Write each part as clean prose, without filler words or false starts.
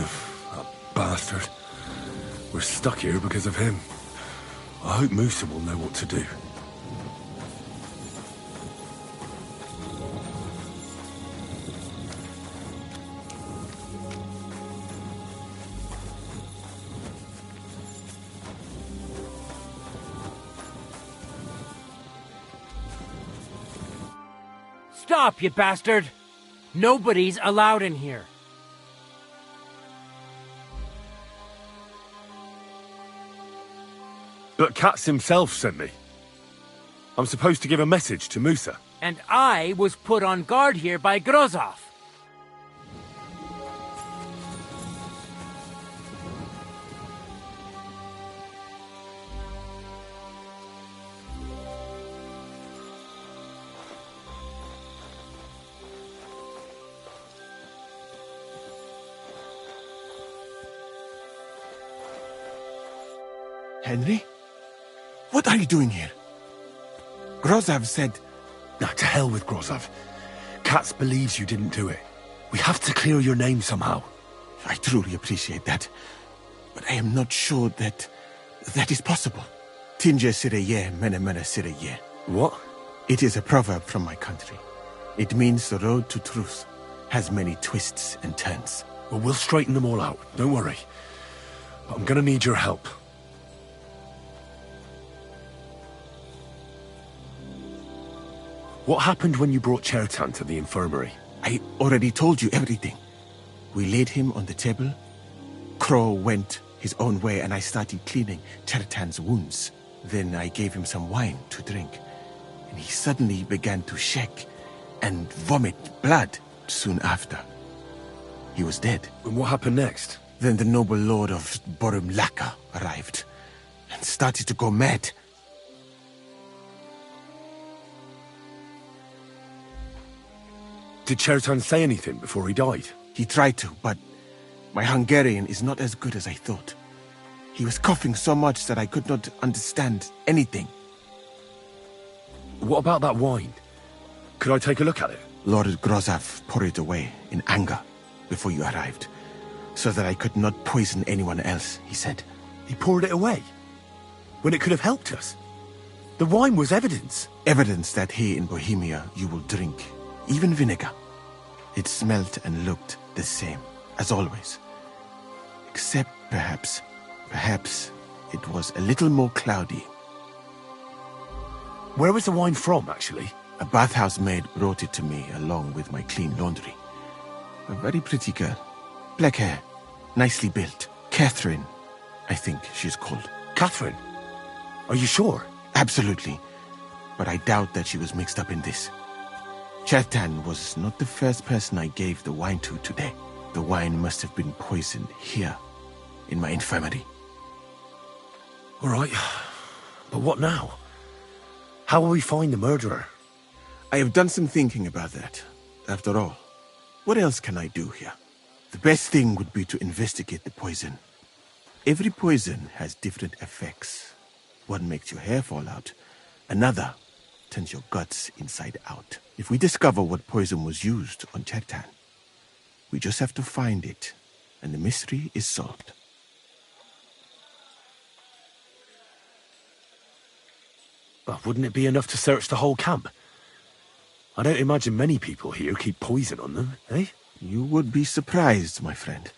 That bastard. We're stuck here because of him. I hope Musa will know what to do. Stop, you bastard! Nobody's allowed in here. But Katz himself sent me. I'm supposed to give a message to Musa. And I was put on guard here by Grozov. Henry? What are you doing here? Grozov said... Now, to hell with Grozov. Katz believes you didn't do it. We have to clear your name somehow. I truly appreciate that. But I am not sure that is possible. Tinje sireye, mene mene sireye. What? It is a proverb from my country. It means the road to truth has many twists and turns. Well, we'll straighten them all out. Don't worry. But I'm gonna need your help. What happened when you brought Chertan to the infirmary? I already told you everything. We laid him on the table. Crow went his own way and I started cleaning Chertan's wounds. Then I gave him some wine to drink. And he suddenly began to shake and vomit blood soon after. He was dead. And what happened next? Then the noble lord of Borumlaka arrived and started to go mad. Did Chertan say anything before he died? He tried to, but my Hungarian is not as good as I thought. He was coughing so much that I could not understand anything. What about that wine? Could I take a look at it? Lord Grozov poured it away in anger before you arrived, so that I could not poison anyone else, he said. He poured it away? When it could have helped us? The wine was evidence. Evidence that here in Bohemia you will drink, even vinegar. It smelt and looked the same, as always. Except perhaps it was a little more cloudy. Where was the wine from, actually? A bathhouse maid brought it to me along with my clean laundry. A very pretty girl. Black hair, nicely built. Catherine, I think she's called. Catherine? Are you sure? Absolutely. But I doubt that she was mixed up in this. Chertan was not the first person I gave the wine to today. The wine must have been poisoned here, in my infirmary. All right. But what now? How will we find the murderer? I have done some thinking about that. After all, what else can I do here? The best thing would be to investigate the poison. Every poison has different effects. One makes your hair fall out. Another turns your guts inside out. If we discover what poison was used on Chertan, we just have to find it, and the mystery is solved. But wouldn't it be enough to search the whole camp? I don't imagine many people here keep poison on them, eh? You would be surprised, my friend.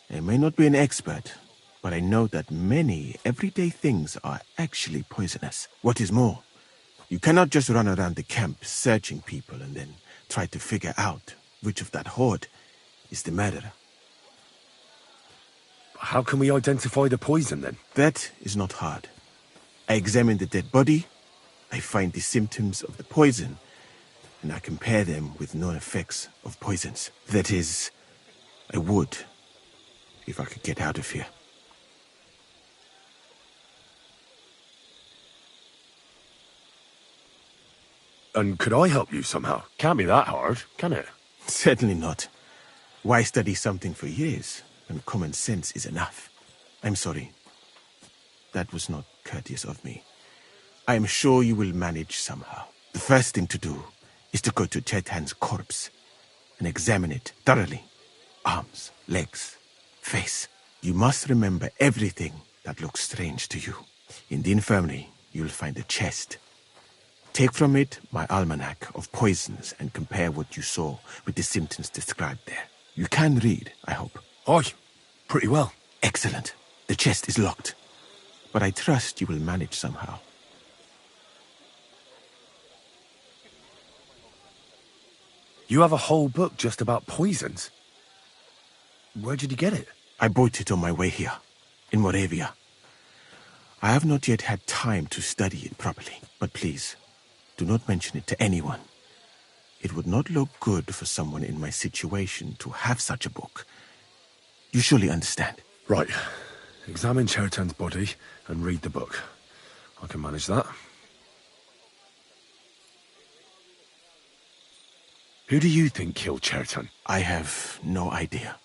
I may not be an expert, but I know that many everyday things are actually poisonous. What is more, you cannot just run around the camp searching people and then try to figure out which of that horde is the murderer. How can we identify the poison, then? That is not hard. I examine the dead body, I find the symptoms of the poison, and I compare them with known effects of poisons. That is, I would, if I could get out of here. And could I help you somehow? Can't be that hard, can it? Certainly not. Why study something for years when common sense is enough? I'm sorry. That was not courteous of me. I am sure you will manage somehow. The first thing to do is to go to Chertan's corpse and examine it thoroughly. Arms, legs, face. You must remember everything that looks strange to you. In the infirmary, you'll find a chest. Take from it my almanac of poisons and compare what you saw with the symptoms described there. You can read, I hope. Aye, pretty well. Excellent. The chest is locked, but I trust you will manage somehow. You have a whole book just about poisons? Where did you get it? I bought it on my way here, in Moravia. I have not yet had time to study it properly, but please, do not mention it to anyone. It would not look good for someone in my situation to have such a book. You surely understand. Right. Examine Chertan's body and read the book. I can manage that. Who do you think killed Chertan? I have no idea.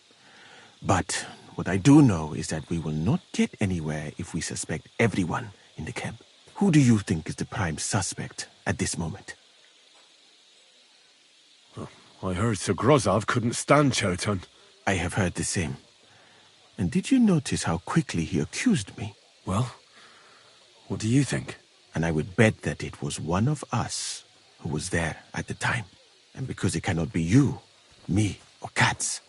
But what I do know is that we will not get anywhere if we suspect everyone in the camp. Who do you think is the prime suspect at this moment? I heard Sir Grozov couldn't stand Chertan. I have heard the same. And did you notice how quickly he accused me? Well, what do you think? And I would bet that it was one of us who was there at the time. And because it cannot be you, me, or Katz,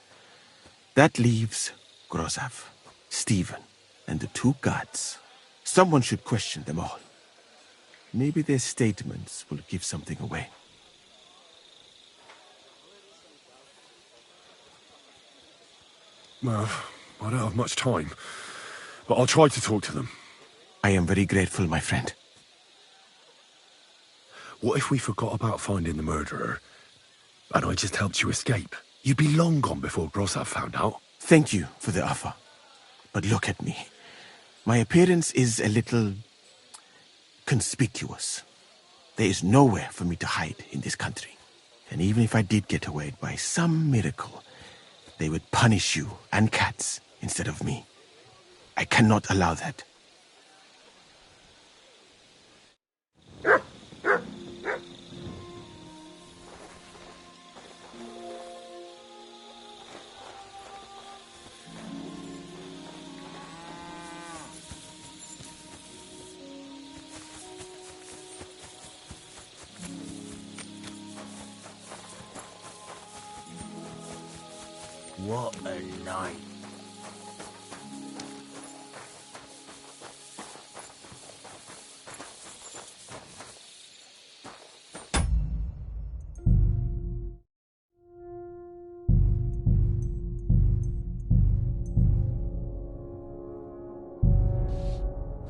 that leaves Grozov, Stephen, and the two guards. Someone should question them all. Maybe their statements will give something away. Well, I don't have much time, but I'll try to talk to them. I am very grateful, my friend. What if we forgot about finding the murderer, and I just helped you escape? You'd be long gone before Grozov found out. Thank you for the offer. But look at me. My appearance is a little conspicuous. There is nowhere for me to hide in this country. And even if I did get away by some miracle, they would punish you and Katz instead of me. I cannot allow that. What a night.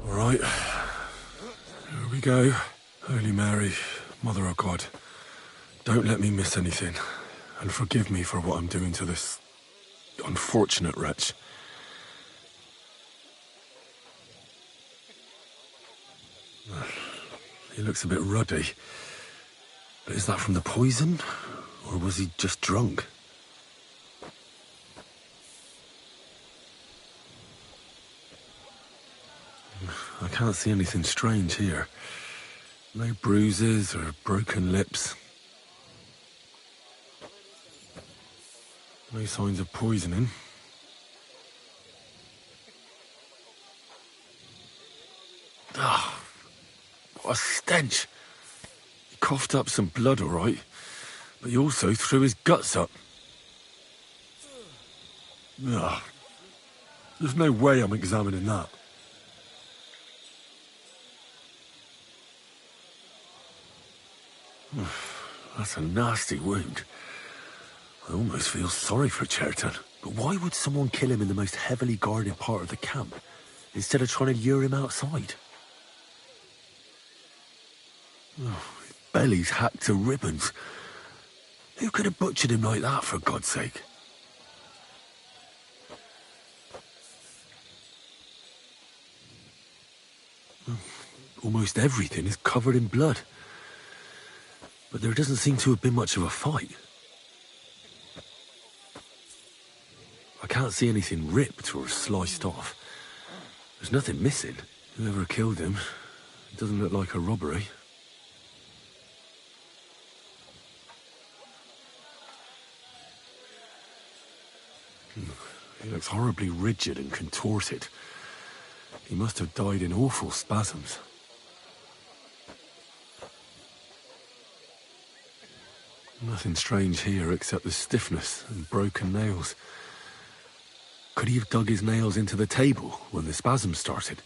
All right, here we go. Holy Mary, Mother of God, don't let me miss anything, and forgive me for what I'm doing to this unfortunate wretch. He looks a bit ruddy. But is that from the poison? Or was he just drunk? I can't see anything strange here. No bruises or broken lips. No signs of poisoning. Ah, what a stench. He coughed up some blood, all right, but he also threw his guts up. Ah, there's no way I'm examining that. That's a nasty wound. I almost feel sorry for Chertan. But why would someone kill him in the most heavily guarded part of the camp, instead of trying to lure him outside? Oh, his belly's hacked to ribbons. Who could have butchered him like that, for God's sake? Almost everything is covered in blood. But there doesn't seem to have been much of a fight. I can't see anything ripped or sliced off. There's nothing missing. Whoever killed him, it doesn't look like a robbery. He looks horribly rigid and contorted. He must have died in awful spasms. Nothing strange here except the stiffness and broken nails. Could he have dug his nails into the table when the spasms started?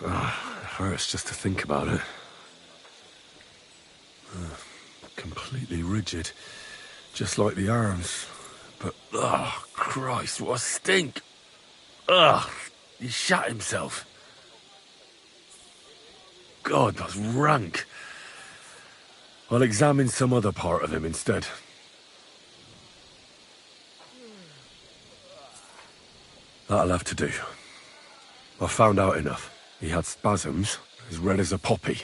It hurts just to think about it. Completely rigid, just like the arms. But, Christ, what a stink! He shot himself. God, that's rank. I'll examine some other part of him instead. That'll have to do. I found out enough. He had spasms, as red as a poppy.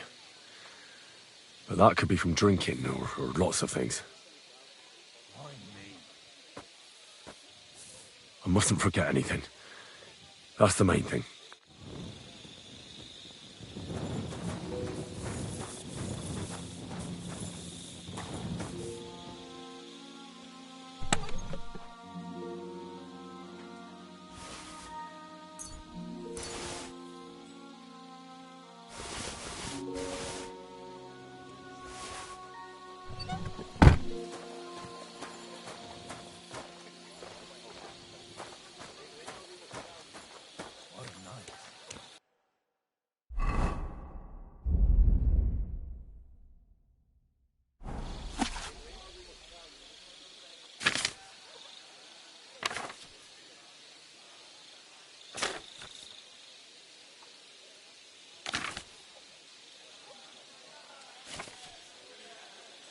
But that could be from drinking, or lots of things. I mustn't forget anything. That's the main thing.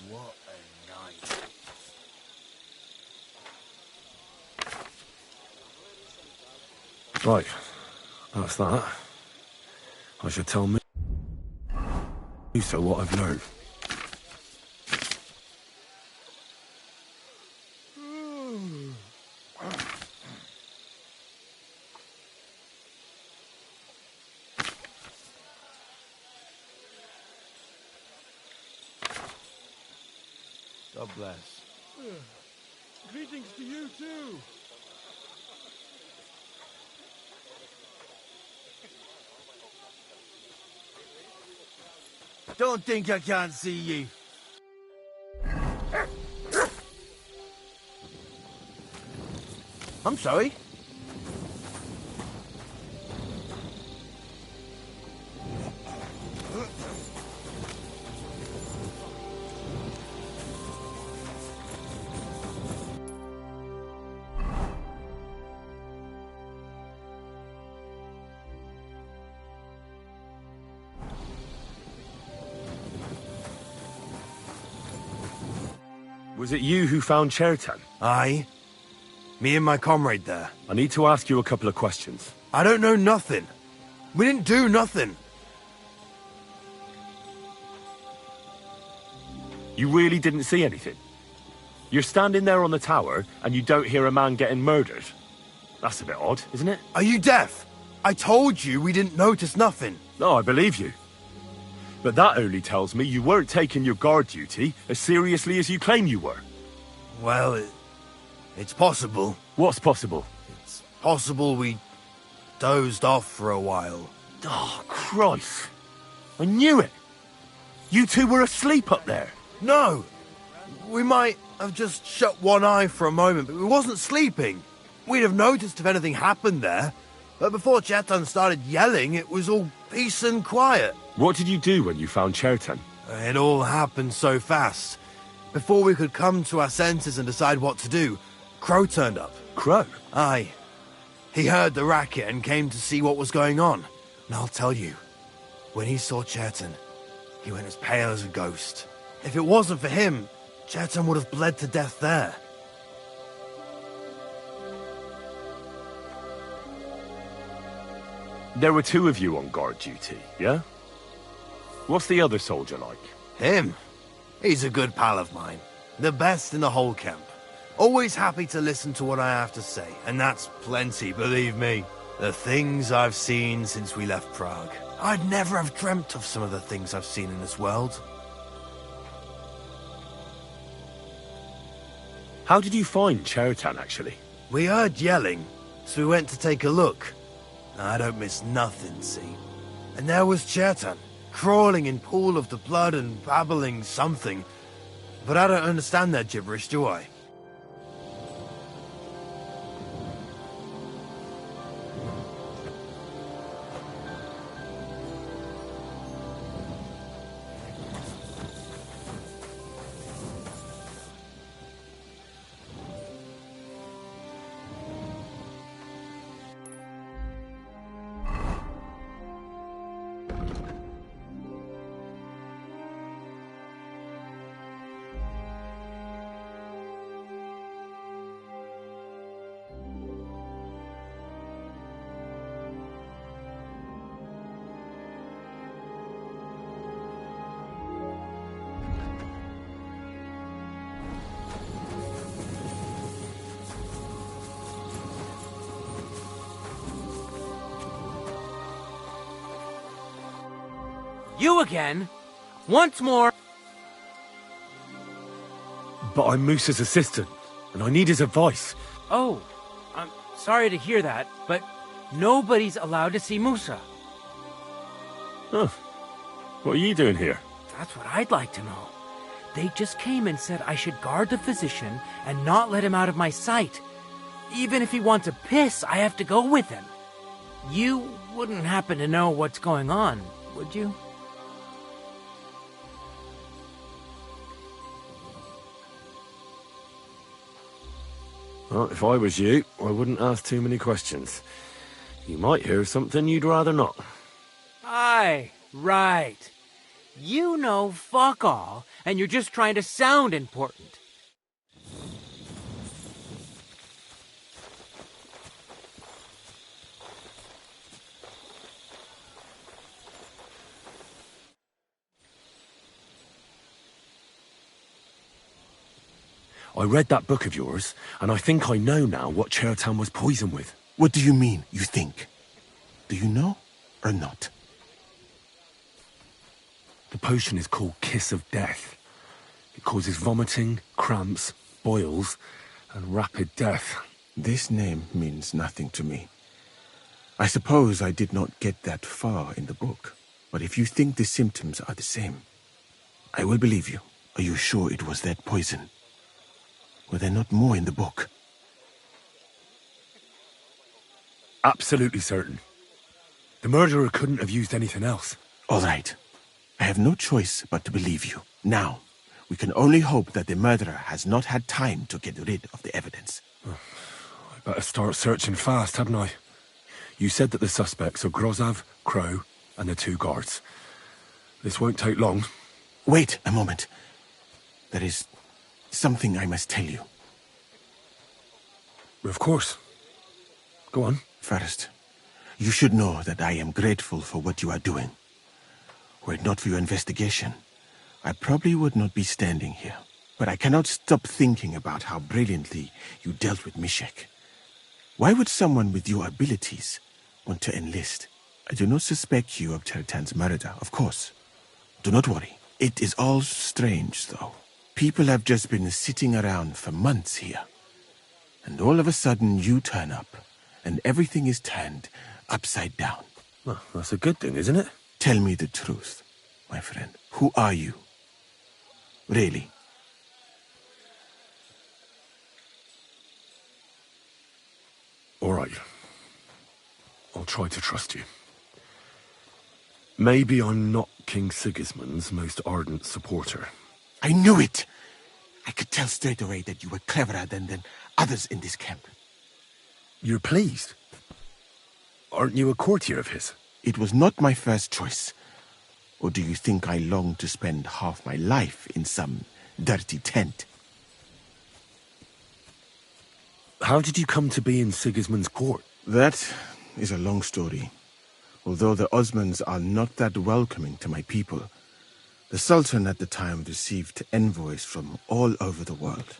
What a night. Right, that's that. I should tell Musa what I've learned. God bless. Greetings to you too. Don't think I can't see you. I'm sorry. Was it you who found Chertan? Aye. Me and my comrade there. I need to ask you a couple of questions. I don't know nothing. We didn't do nothing. You really didn't see anything? You're standing there on the tower, and you don't hear a man getting murdered? That's a bit odd, isn't it? Are you deaf? I told you we didn't notice nothing. No, I believe you. But that only tells me you weren't taking your guard duty as seriously as you claim you were. Well, it's possible. What's possible? It's possible we dozed off for a while. Oh, Christ. I knew it. You two were asleep up there. No! We might have just shut one eye for a moment, but we wasn't sleeping. We'd have noticed if anything happened there. But before Chetan started yelling, it was all peace and quiet. What did you do when you found Chertan? It all happened so fast. Before we could come to our senses and decide what to do, Crow turned up. Crow? Aye. He heard the racket and came to see what was going on. And I'll tell you, when he saw Chertan, he went as pale as a ghost. If it wasn't for him, Chertan would have bled to death there. There were two of you on guard duty, yeah? What's the other soldier like? Him? He's a good pal of mine. The best in the whole camp. Always happy to listen to what I have to say, and that's plenty, believe me. The things I've seen since we left Prague. I'd never have dreamt of some of the things I've seen in this world. How did you find Chertan, actually? We heard yelling, so we went to take a look. I don't miss nothing, see? And there was Chertan, crawling in pool of the blood and babbling something. But I don't understand that gibberish, do I? You again? Once more? But I'm Moose's assistant, and I need his advice. Oh, I'm sorry to hear that, but nobody's allowed to see Musa. Huh. What are you doing here? That's what I'd like to know. They just came and said I should guard the physician and not let him out of my sight. Even if he wants a piss, I have to go with him. You wouldn't happen to know what's going on, would you? Well, if I was you, I wouldn't ask too many questions. You might hear something you'd rather not. Aye, right. You know fuck all, and you're just trying to sound important. I read that book of yours, and I think I know now what Chertan was poisoned with. What do you mean, you think? Do you know or not? The potion is called Kiss of Death. It causes vomiting, cramps, boils, and rapid death. This name means nothing to me. I suppose I did not get that far in the book, but if you think the symptoms are the same, I will believe you. Are you sure it was that poison? Were there not more in the book? Absolutely certain. The murderer couldn't have used anything else. All right. I have no choice but to believe you. Now, we can only hope that the murderer has not had time to get rid of the evidence. I better start searching fast, hadn't I? You said that the suspects are Grozav, Crow, and the 2 guards. This won't take long. Wait a moment. There is something I must tell you. Of course. Go on. First, you should know that I am grateful for what you are doing. Were it not for your investigation, I probably would not be standing here. But I cannot stop thinking about how brilliantly you dealt with Mishek. Why would someone with your abilities want to enlist? I do not suspect you of Chertan's murder, of course. Do not worry. It is all strange, though. People have just been sitting around for months here. And all of a sudden you turn up, and everything is turned upside down. Well, that's a good thing, isn't it? Tell me the truth, my friend. Who are you? Really? All right. I'll try to trust you. Maybe I'm not King Sigismund's most ardent supporter. I knew it! I could tell straight away that you were cleverer than others in this camp. You're pleased? Aren't you a courtier of his? It was not my first choice. Or do you think I long to spend half my life in some dirty tent? How did you come to be in Sigismund's court? That is a long story. Although the Osmans are not that welcoming to my people, the Sultan at the time received envoys from all over the world,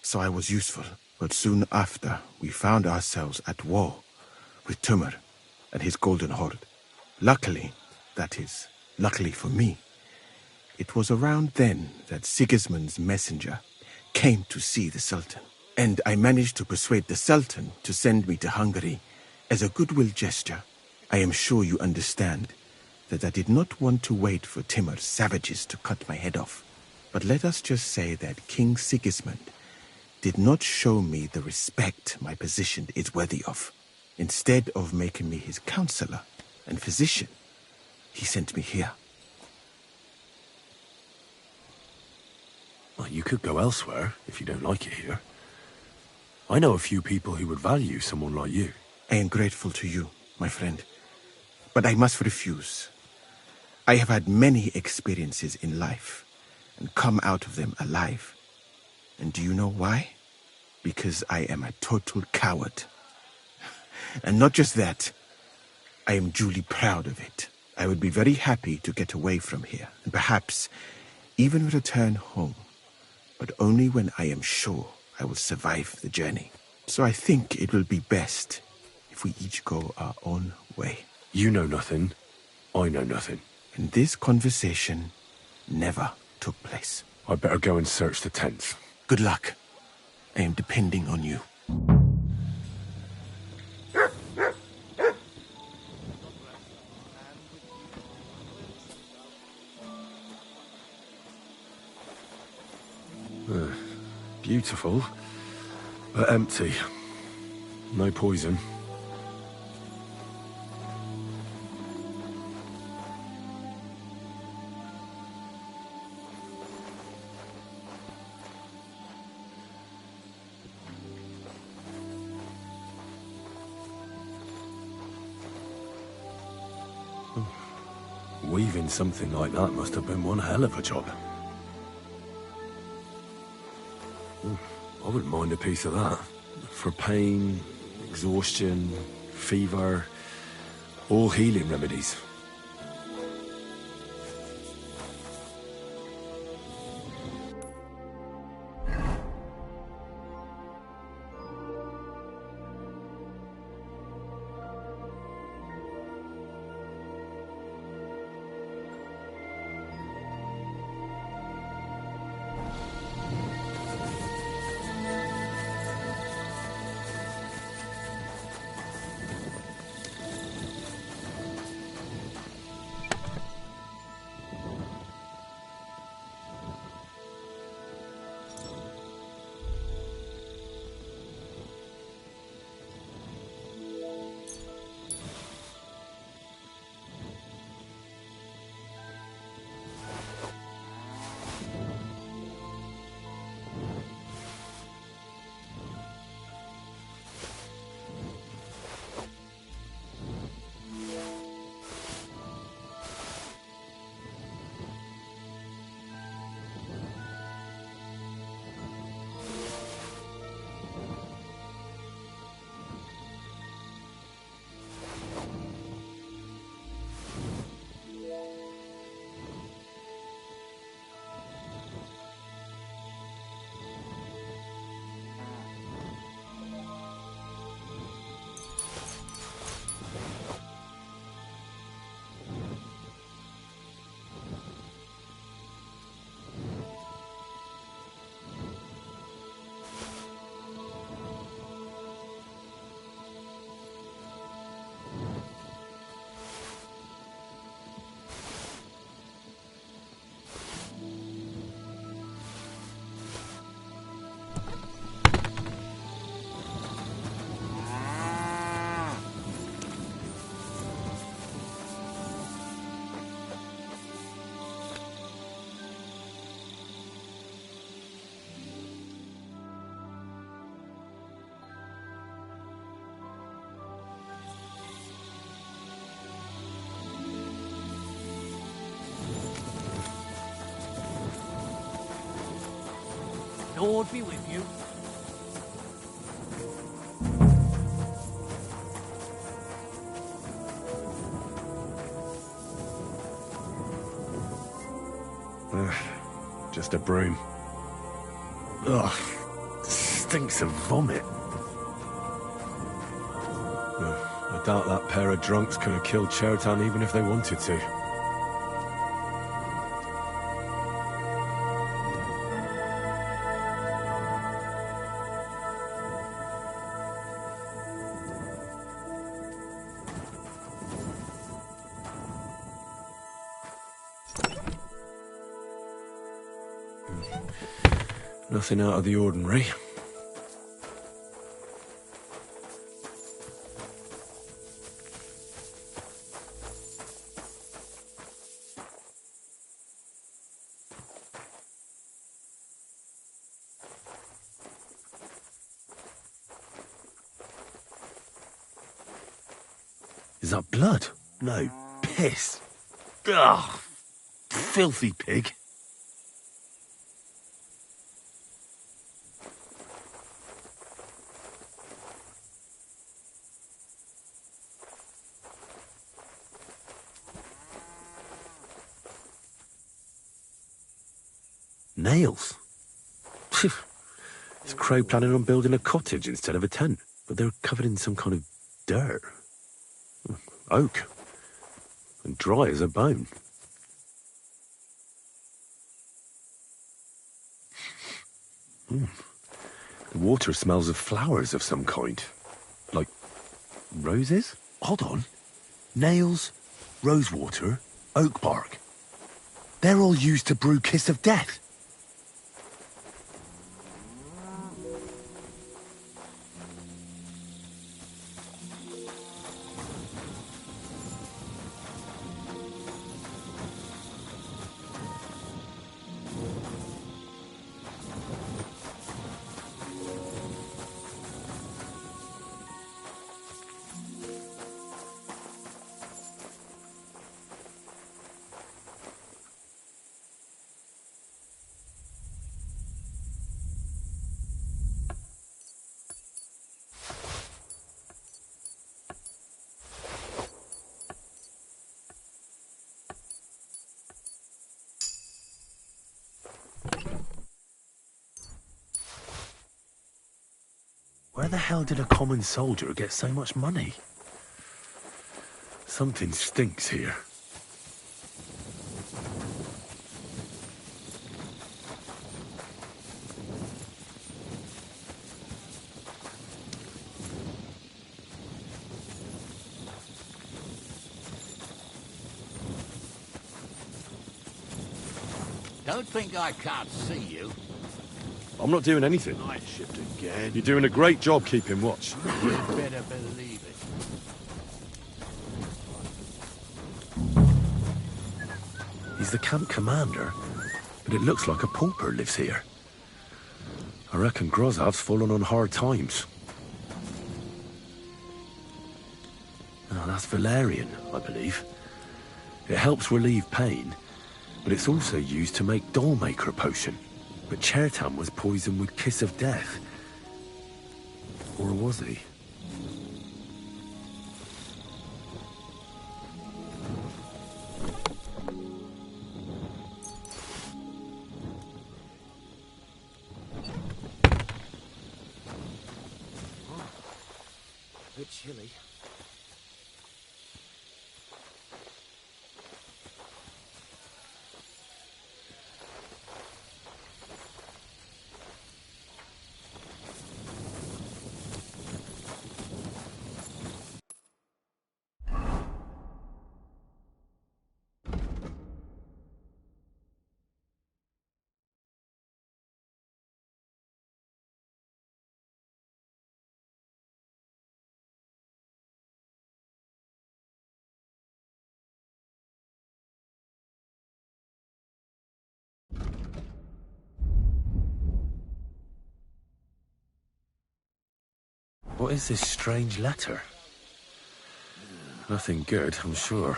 so I was useful. But soon after, we found ourselves at war with Tumor and his Golden Horde. Luckily, that is, luckily for me, it was around then that Sigismund's messenger came to see the Sultan. And I managed to persuade the Sultan to send me to Hungary as a goodwill gesture. I am sure you understand that I did not want to wait for Timur's savages to cut my head off. But let us just say that King Sigismund did not show me the respect my position is worthy of. Instead of making me his counselor and physician, he sent me here. Well, you could go elsewhere if you don't like it here. I know a few people who would value someone like you. I am grateful to you, my friend, but I must refuse. I have had many experiences in life and come out of them alive. And do you know why? Because I am a total coward. And not just that, I am duly proud of it. I would be very happy to get away from here, and perhaps even return home, but only when I am sure I will survive the journey. So I think it will be best if we each go our own way. You know nothing, I know nothing. And this conversation never took place. I'd better go and search the tents. Good luck. I am depending on you. Beautiful, but empty. No poison. Weaving something like that must have been one hell of a job. I wouldn't mind a piece of that. For pain, exhaustion, fever, all healing remedies. Lord be with you. Just a broom. Ugh, stinks of vomit. I doubt that pair of drunks could have killed Chertan even if they wanted to. Nothing out of the ordinary. Is that blood? No, piss. Ugh, filthy pig. Nails? Is Crow planning on building a cottage instead of a tent? But they're covered in some kind of dirt. Oak. And dry as a bone. The water smells of flowers of some kind. Like roses? Hold on. Nails, rosewater, oak bark. They're all used to brew Kiss of Death. Where the hell did a common soldier get so much money? Something stinks here. Don't think I can't see you. I'm not doing anything. Night shift again. You're doing a great job keeping watch. You better believe it. He's the camp commander, but it looks like a pauper lives here. I reckon Grozav's fallen on hard times. Oh, that's valerian, I believe. It helps relieve pain, but it's also used to make Dollmaker potion. But Chertam was poisoned with Kiss of Death. Or was he? A bit chilly. What is this strange letter? Nothing good, I'm sure.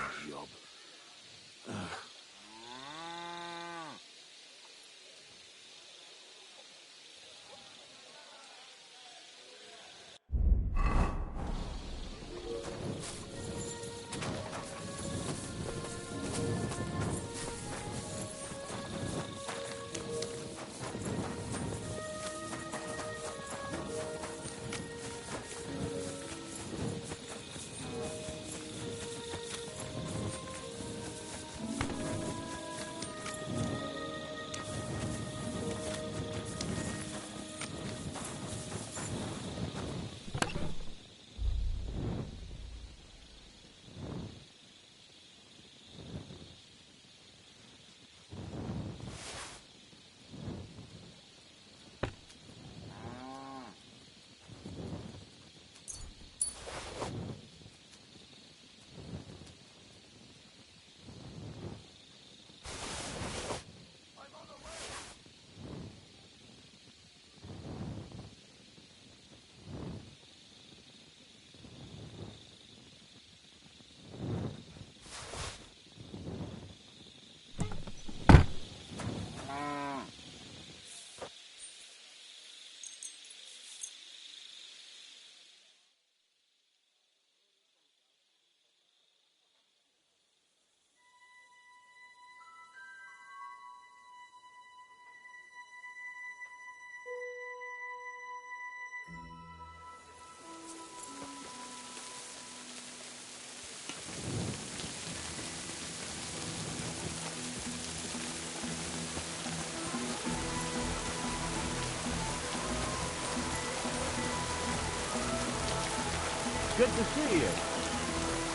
good to see you.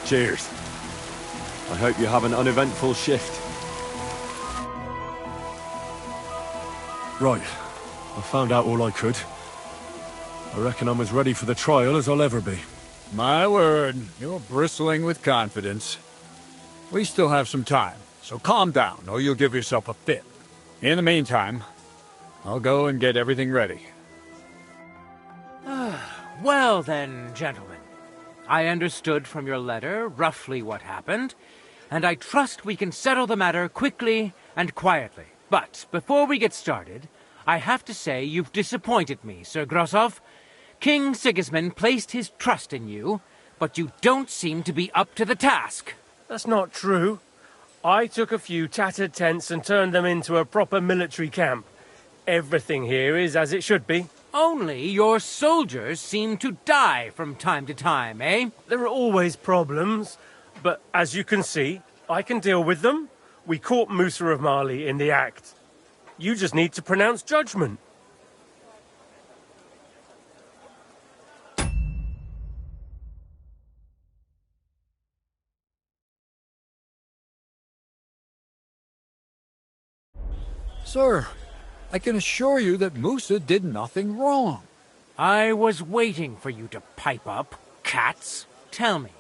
Cheers. I hope you have an uneventful shift. Right. I found out all I could. I reckon I'm as ready for the trial as I'll ever be. My word, you're bristling with confidence. We still have some time, so calm down, or you'll give yourself a fit. In the meantime, I'll go and get everything ready. Well then, gentlemen. I understood from your letter roughly what happened, and I trust we can settle the matter quickly and quietly. But before we get started, I have to say you've disappointed me, Sir Grosov. King Sigismund placed his trust in you, but you don't seem to be up to the task. That's not true. I took a few tattered tents and turned them into a proper military camp. Everything here is as it should be. Only your soldiers seem to die from time to time, eh? There are always problems, but as you can see, I can deal with them. We caught Musa of Mali in the act. You just need to pronounce judgment. Sir, I can assure you that Musa did nothing wrong. I was waiting for you to pipe up, cats. Tell me,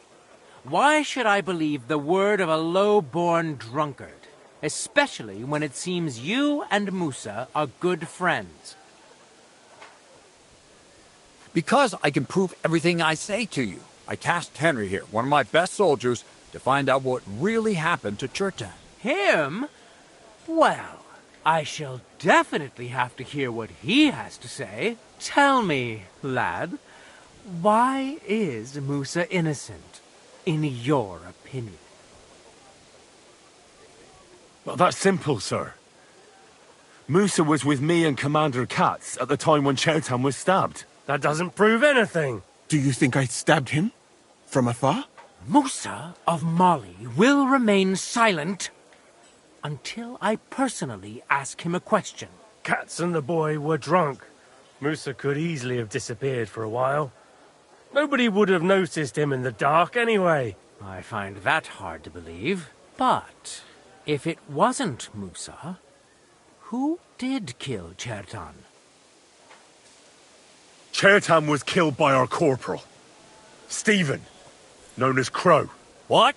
why should I believe the word of a low-born drunkard, especially when it seems you and Musa are good friends? Because I can prove everything I say to you. I tasked Henry here, one of my best soldiers, to find out what really happened to Chertan. Him? Well, I shall definitely have to hear what he has to say. Tell me, lad, why is Musa innocent, in your opinion? Well, that's simple, sir. Musa was with me and Commander Katz at the time when Chertan was stabbed. That doesn't prove anything. Do you think I stabbed him? From afar? Musa of Mali will remain silent until I personally ask him a question. Katz and the boy were drunk. Musa could easily have disappeared for a while. Nobody would have noticed him in the dark anyway. I find that hard to believe. But if it wasn't Musa, who did kill Chertan? Chertan was killed by our corporal, Stephen, known as Crow. What?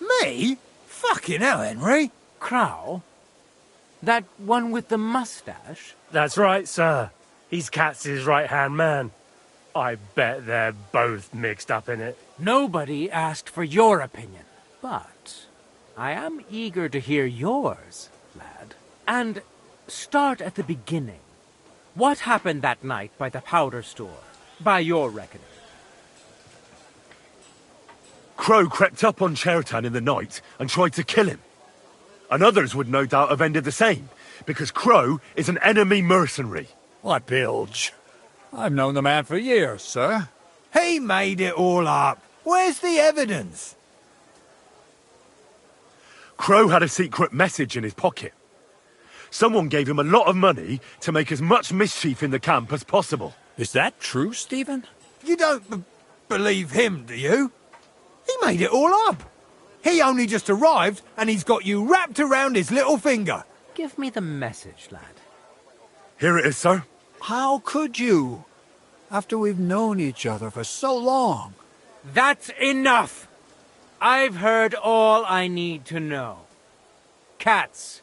Me? Fucking hell, Henry. Crow? That one with the mustache? That's right, sir. He's Katz's right-hand man. I bet they're both mixed up in it. Nobody asked for your opinion, but I am eager to hear yours, lad. And start at the beginning. What happened that night by the powder store, by your reckoning? Crow crept up on Chertan in the night and tried to kill him. And others would no doubt have ended the same, because Crow is an enemy mercenary. What bilge? I've known the man for years, sir. He made it all up. Where's the evidence? Crow had a secret message in his pocket. Someone gave him a lot of money to make as much mischief in the camp as possible. Is that true, Stephen? You don't believe him, do you? He made it all up. He only just arrived, and he's got you wrapped around his little finger. Give me the message, lad. Here it is, sir. How could you? After we've known each other for so long. That's enough! I've heard all I need to know. Katz,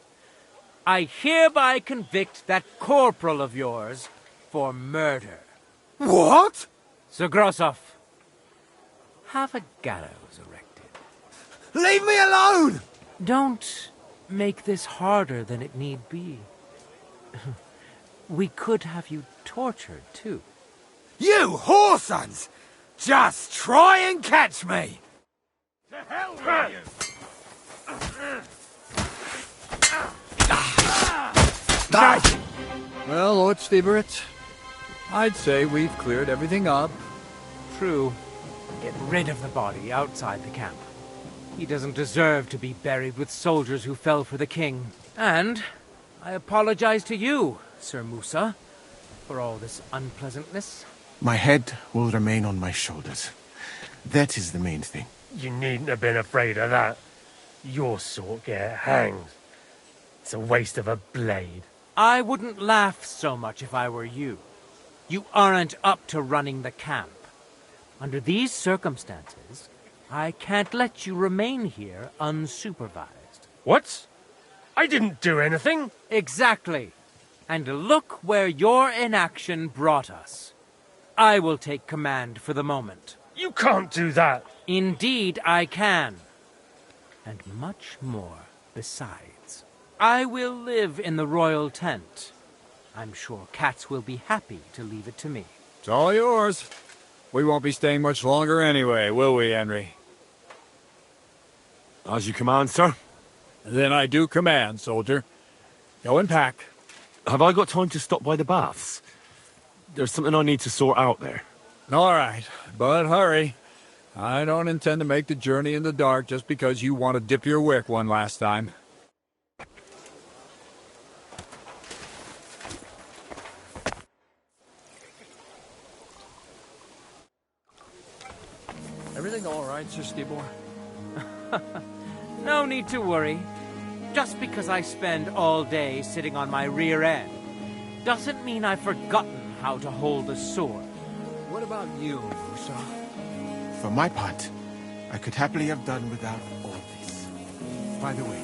I hereby convict that corporal of yours for murder. What? Sir Grosov, have a gallows erected. Leave me alone! Don't make this harder than it need be. We could have you tortured, too. You whoresons! Just try and catch me! To hell with you! Well, Lord Stieberitz, I'd say we've cleared everything up. True. Get rid of the body outside the camp. He doesn't deserve to be buried with soldiers who fell for the king. And I apologize to you, Sir Musa, for all this unpleasantness. My head will remain on my shoulders. That is the main thing. You needn't have been afraid of that. Your sort get hanged. It's a waste of a blade. I wouldn't laugh so much if I were you. You aren't up to running the camp. Under these circumstances, I can't let you remain here unsupervised. What? I didn't do anything. Exactly. And look where your inaction brought us. I will take command for the moment. You can't do that. Indeed, I can. And much more besides. I will live in the royal tent. I'm sure cats will be happy to leave it to me. It's all yours. We won't be staying much longer anyway, will we, Henry? As you command, sir. Then I do command, soldier. Go and pack. Have I got time to stop by the baths? There's something I need to sort out there. All right, but hurry. I don't intend to make the journey in the dark just because you want to dip your wick one last time. Everything all right, Sir Stibor? No need to worry. Just because I spend all day sitting on my rear end doesn't mean I've forgotten how to hold a sword. What about you, Musa? For my part, I could happily have done without all this. By the way,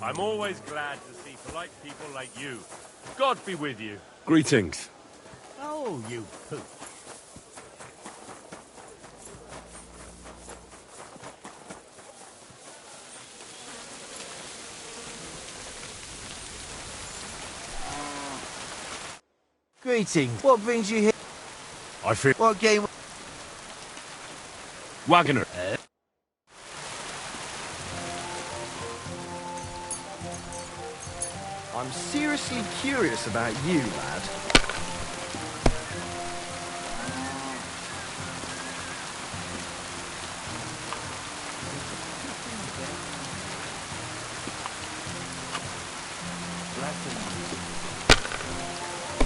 I'm always glad to see polite people like you. God be with you. Greetings. Oh, you poop. Greetings. What brings you here? I fear... What game? Wagoner. I'm seriously curious about you, lad.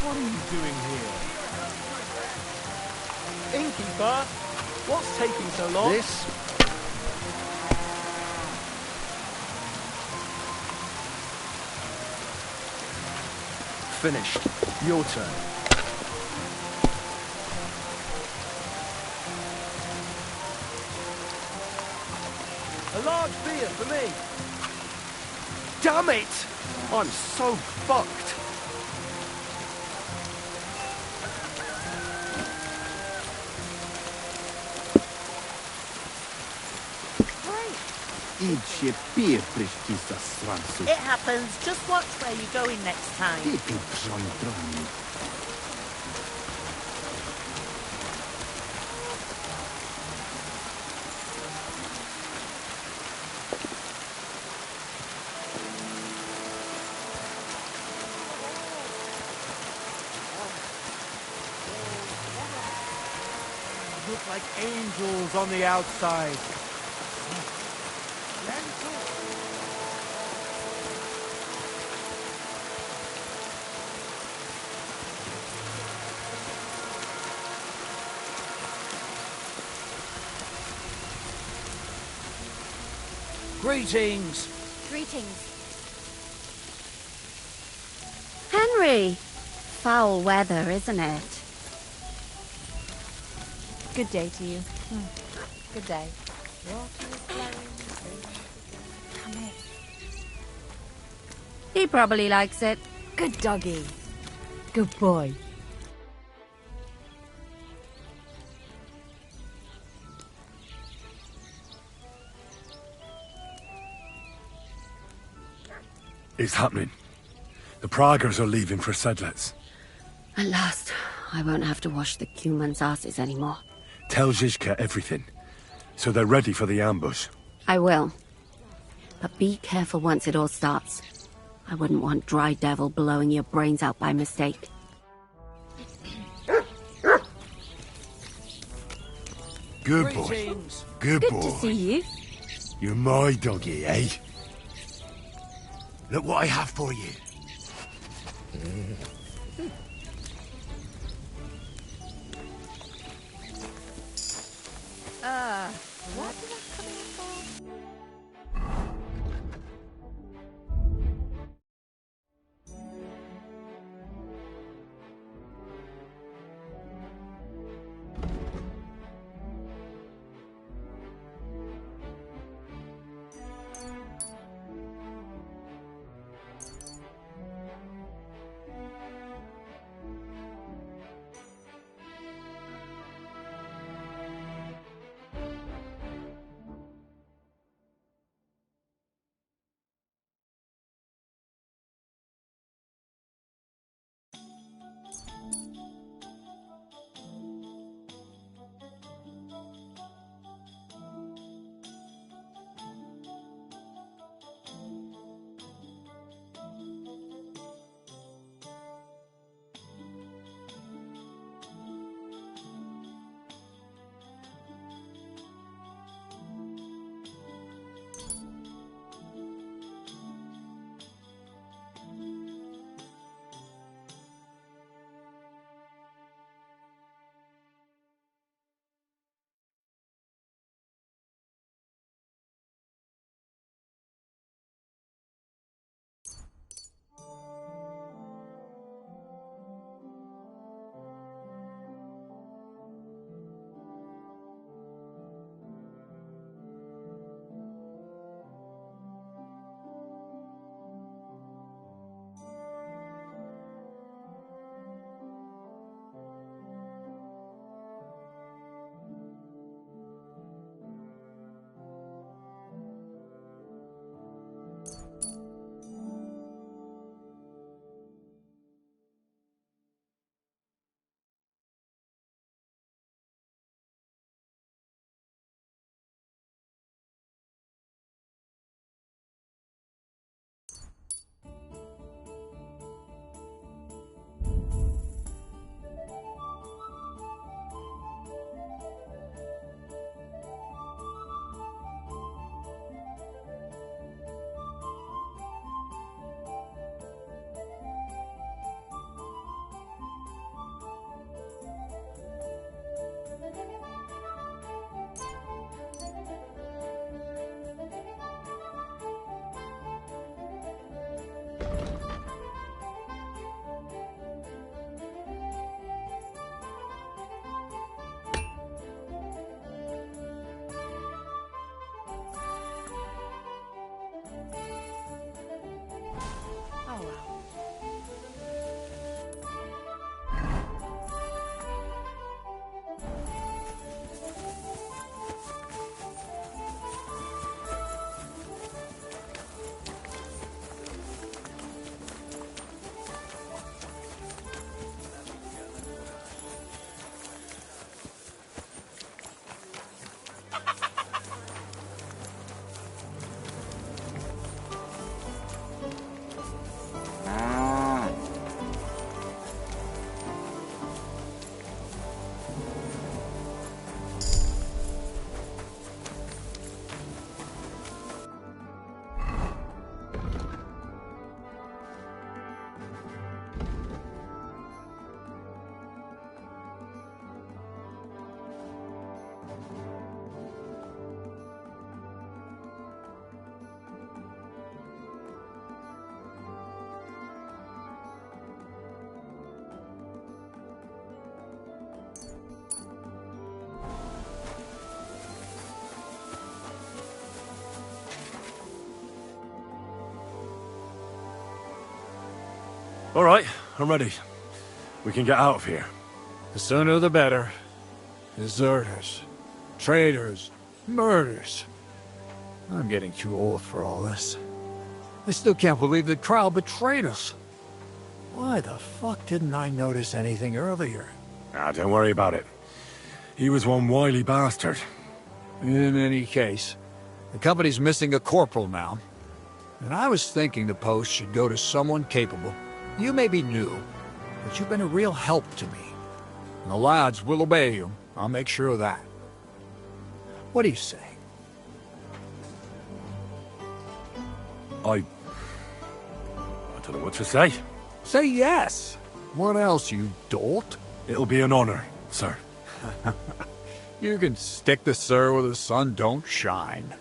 What are you doing here? Innkeeper? What's taking so long? This? Finished. Your turn. A large beer for me. Damn it! I'm so fucked. It happens. Just watch where you're going next time. Look like angels on the outside. Greetings. Greetings. Henry! Foul weather, isn't it? Good day to you. Good day. Come here. He probably likes it. Good doggy. Good boy. It's happening. The Praggers are leaving for Sedlets. At last, I won't have to wash the Cumans' asses anymore. Tell Zizka everything, so they're ready for the ambush. I will. But be careful once it all starts. I wouldn't want Dry Devil blowing your brains out by mistake. Good boy. Good boy. Good to see you. You're my doggy, eh? Look what I have for you. What did I come in for? All right, I'm ready. We can get out of here. The sooner the better. Deserters, traitors, murders. I'm getting too old for all this. I still can't believe the crowd betrayed us. Why the fuck didn't I notice anything earlier? Ah, don't worry about it. He was one wily bastard. In any case, the company's missing a corporal now. And I was thinking the post should go to someone capable. You may be new, but you've been a real help to me. And the lads will obey you. I'll make sure of that. What do you say? I don't know what to say. Say yes. What else, you dolt? It'll be an honor, sir. You can stick the sir where the sun don't shine.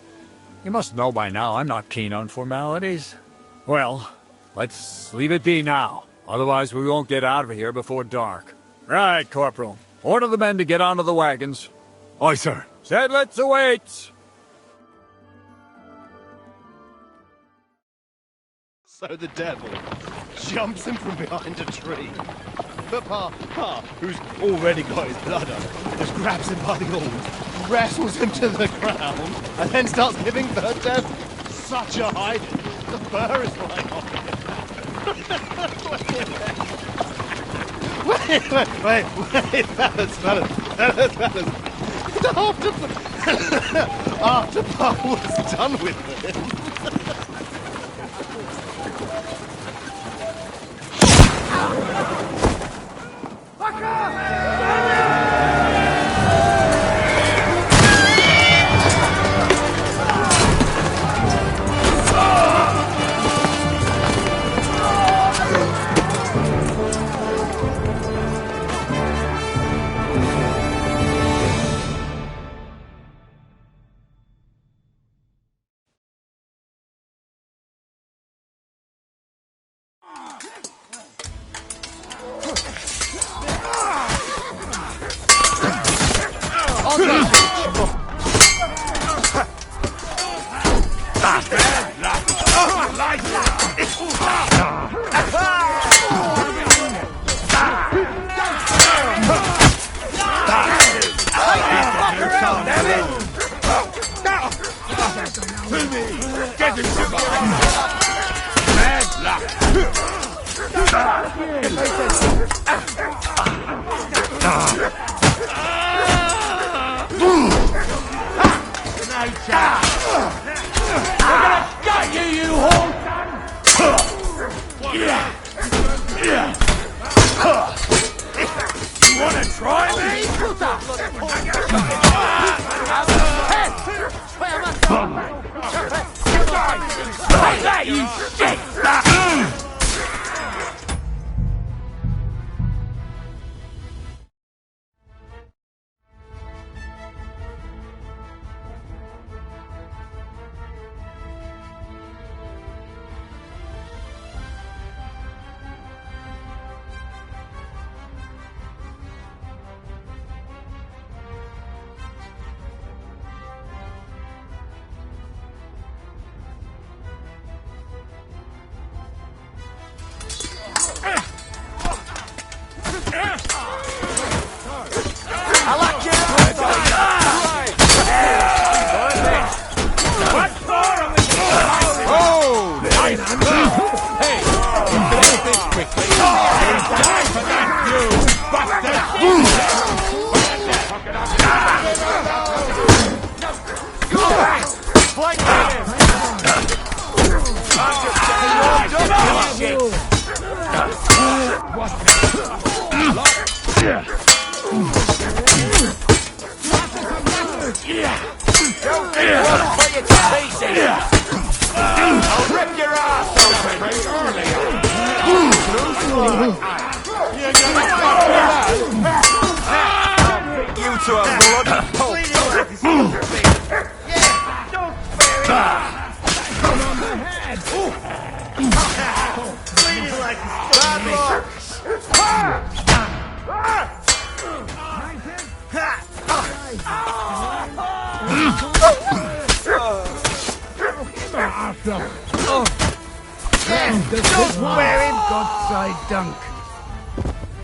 You must know by now I'm not keen on formalities. Well, let's leave it be now. Otherwise we won't get out of here before dark. Right, Corporal. Order the men to get onto the wagons. Aye, sir. Sedlitz awaits! So the devil jumps him from behind a tree. But Pa, who's already got his blood up, just grabs him by the horns, wrestles him to the ground, and then starts giving birth to such a hiding. The fur is flying off him. Wait, fellas. After Pa was done with him.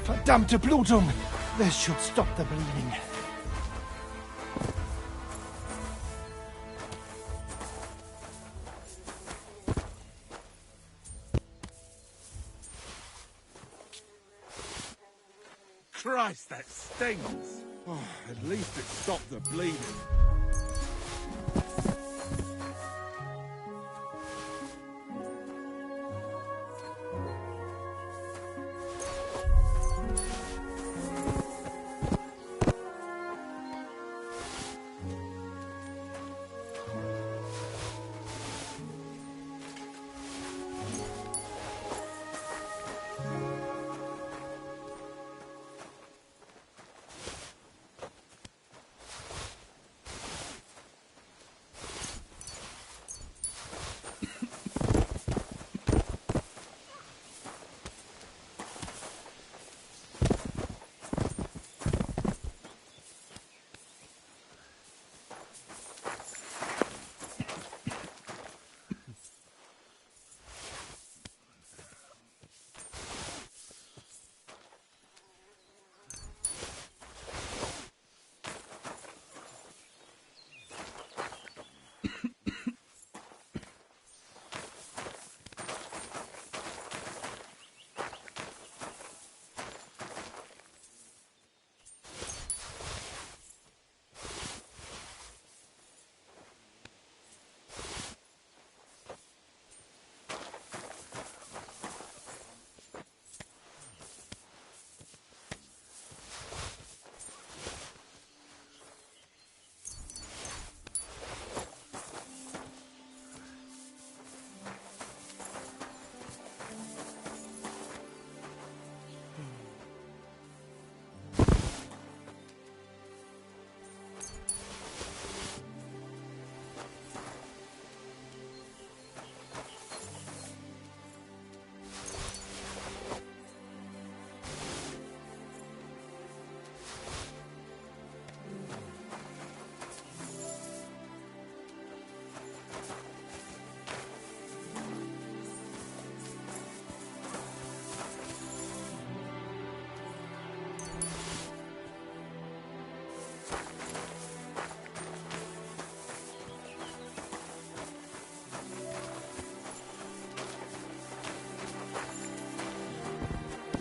Verdammte Blutung! This should stop the bleeding. Christ, that stings! Oh, at least it stopped the bleeding.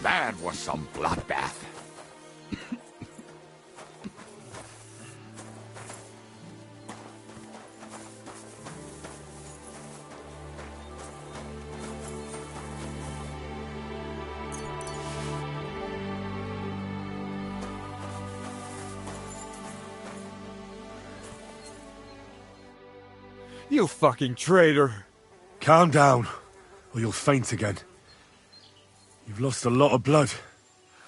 That was some bloodbath. You fucking traitor. Calm down, or you'll faint again. You've lost a lot of blood.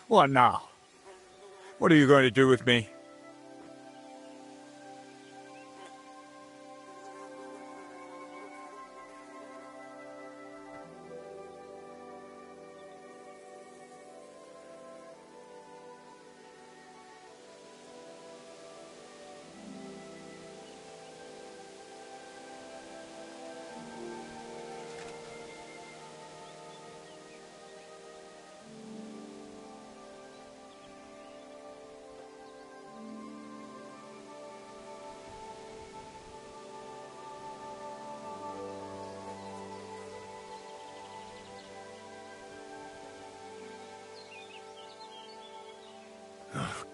What now? What are you going to do with me?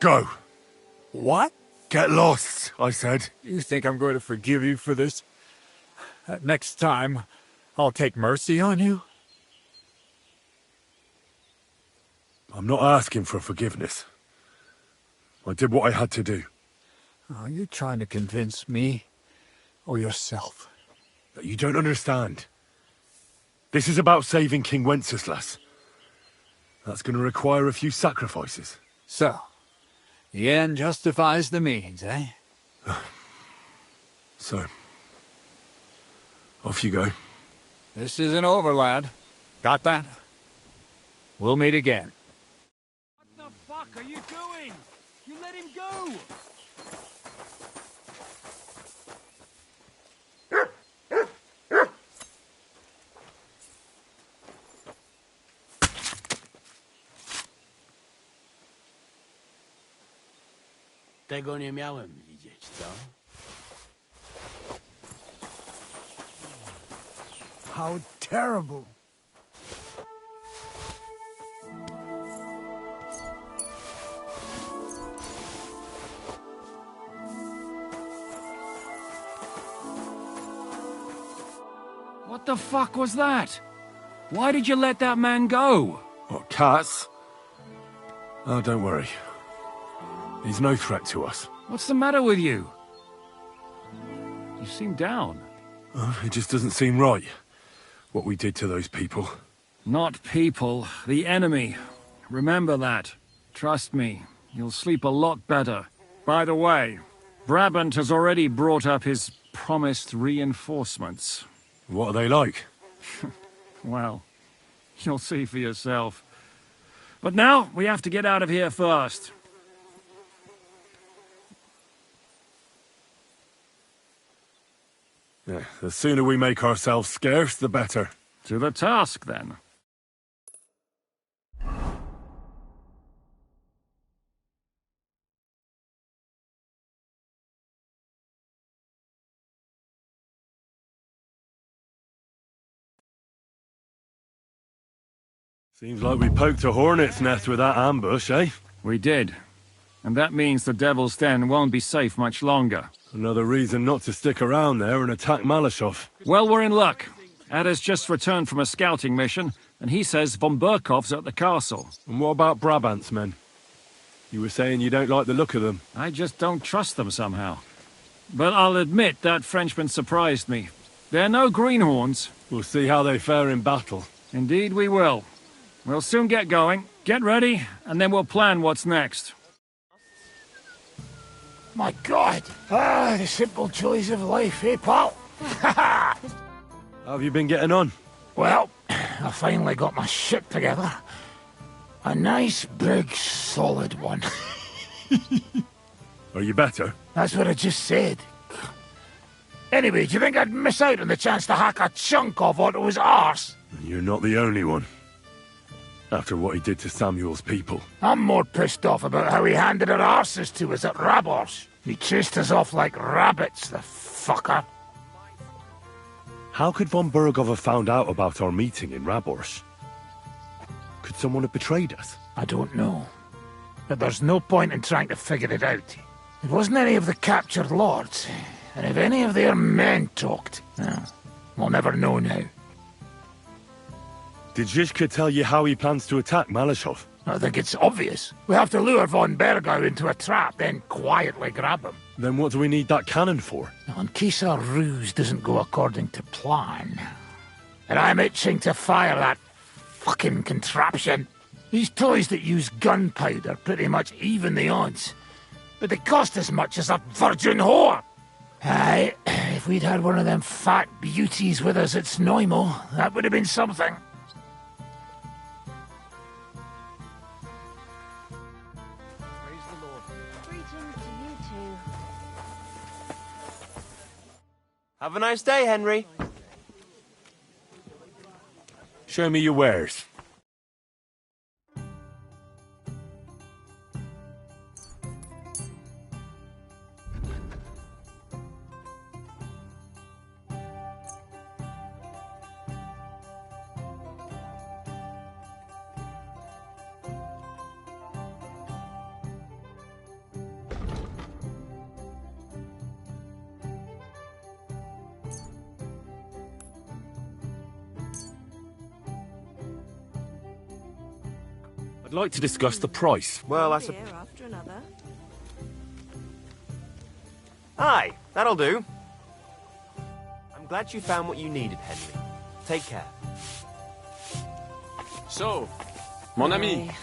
Go! What? Get lost, I said. You think I'm going to forgive you for this? Next time, I'll take mercy on you? I'm not asking for forgiveness. I did what I had to do. Are you trying to convince me or yourself? You don't understand. This is about saving King Wenceslas. That's going to require a few sacrifices. So, the end justifies the means, eh? So, off you go. This isn't over, lad. Got that? We'll meet again. What the fuck are you doing? You let him go! Tego nie miałem widzieć, co? How terrible. What the fuck was that? Why did you let that man go? What, cats? Oh, don't worry. He's no threat to us. What's the matter with you? You seem down. Oh, it just doesn't seem right, what we did to those people. Not people, the enemy. Remember that. Trust me, you'll sleep a lot better. By the way, Brabant has already brought up his promised reinforcements. What are they like? Well, you'll see for yourself. But now, we have to get out of here first. Yeah, the sooner we make ourselves scarce, the better. To the task, then. Seems like we poked a hornet's nest with that ambush, eh? We did. And that means the Devil's Den won't be safe much longer. Another reason not to stick around there and attack Malashov. Well, we're in luck. Ada's just returned from a scouting mission, and he says von Burkov's at the castle. And what about Brabant's men? You were saying you don't like the look of them. I just don't trust them somehow. But I'll admit that Frenchman surprised me. They're no greenhorns. We'll see how they fare in battle. Indeed we will. We'll soon get going. Get ready, and then we'll plan what's next. My God! Ah, the simple joys of life, eh, pal? How have you been getting on? Well, I finally got my shit together. A nice, big, solid one. Are you better? That's what I just said. Anyway, do you think I'd miss out on the chance to hack a chunk off onto his arse? You're not the only one. After what he did to Samuel's people. I'm more pissed off about how he handed our arses to us at Rabos. He chased us off like rabbits, the fucker. How could von Burgov have found out about our meeting in Rabors? Could someone have betrayed us? I don't know. But there's no point in trying to figure it out. It wasn't any of the captured lords. And if any of their men talked, well, we'll never know now. Did Zizka tell you how he plans to attack Malashov? I think it's obvious. We have to lure von Bergau into a trap, then quietly grab him. Then what do we need that cannon for? In case our ruse doesn't go according to plan. And I'm itching to fire that fucking contraption. These toys that use gunpowder pretty much even the odds. But they cost as much as a virgin whore! Aye, if we'd had one of them fat beauties with us at Snoimo, that would have been something. Have a nice day, Henry. Show me your wares. I'd like to discuss the price. Well, after another. Aye, that'll do. I'm glad you found what you needed, Henry. Take care. So, mon ami, Hey,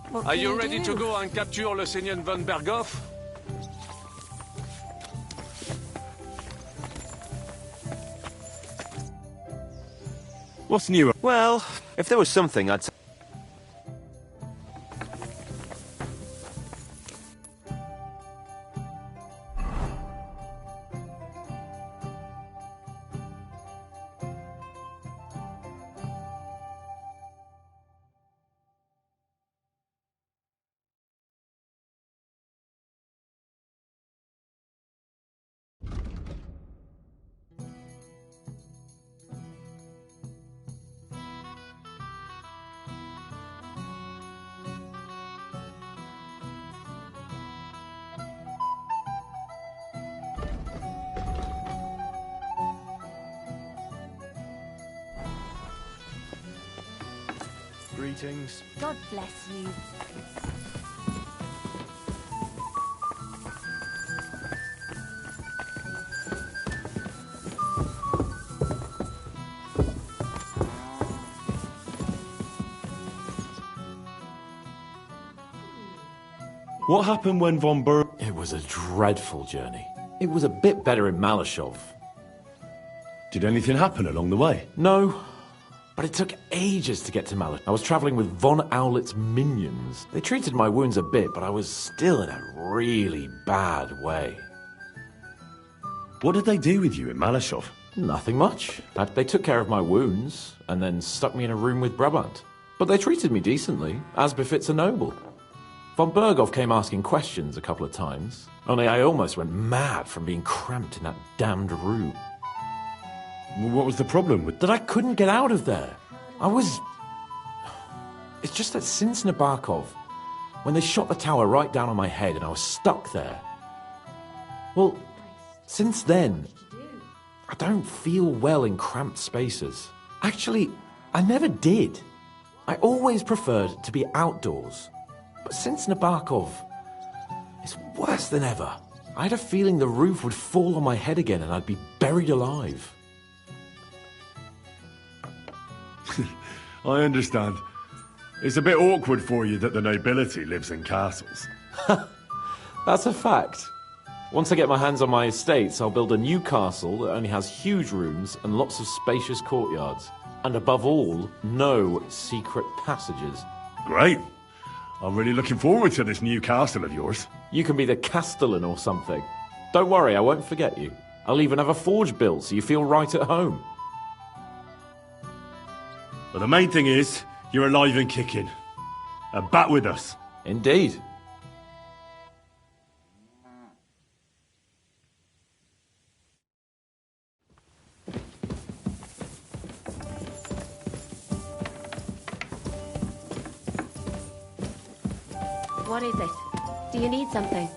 what are can you we ready do? to go and capture le Seigneur von Berghoff? What's new? Well, if there was something, I'd say... Greetings. God bless you. What happened when von Berg... It was a dreadful journey. It was a bit better in Malashov. Did anything happen along the way? No, but it took ages to get to Malashov. I was travelling with Von Owlet's minions. They treated my wounds a bit, but I was still in a really bad way. What did they do with you in Malashov? Nothing much. They took care of my wounds, and then stuck me in a room with Brabant. But they treated me decently, as befits a noble. Von Berghoff came asking questions a couple of times, only I almost went mad from being cramped in that damned room. What was the problem with... That I couldn't get out of there. It's just that since Nabokov, when they shot the tower right down on my head and I was stuck there, well, since then, I don't feel well in cramped spaces. Actually, I never did. I always preferred to be outdoors. But since Nabokov, it's worse than ever. I had a feeling the roof would fall on my head again and I'd be buried alive. I understand. It's a bit awkward for you that the nobility lives in castles. That's a fact. Once I get my hands on my estates, I'll build a new castle that only has huge rooms and lots of spacious courtyards. And above all, no secret passages. Great. I'm really looking forward to this new castle of yours. You can be the castellan or something. Don't worry, I won't forget you. I'll even have a forge built so you feel right at home. But the main thing is, you're alive and kicking. And back with us. Indeed. What is it? Do you need something?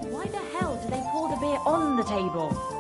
Why the hell do they pour the beer on the table?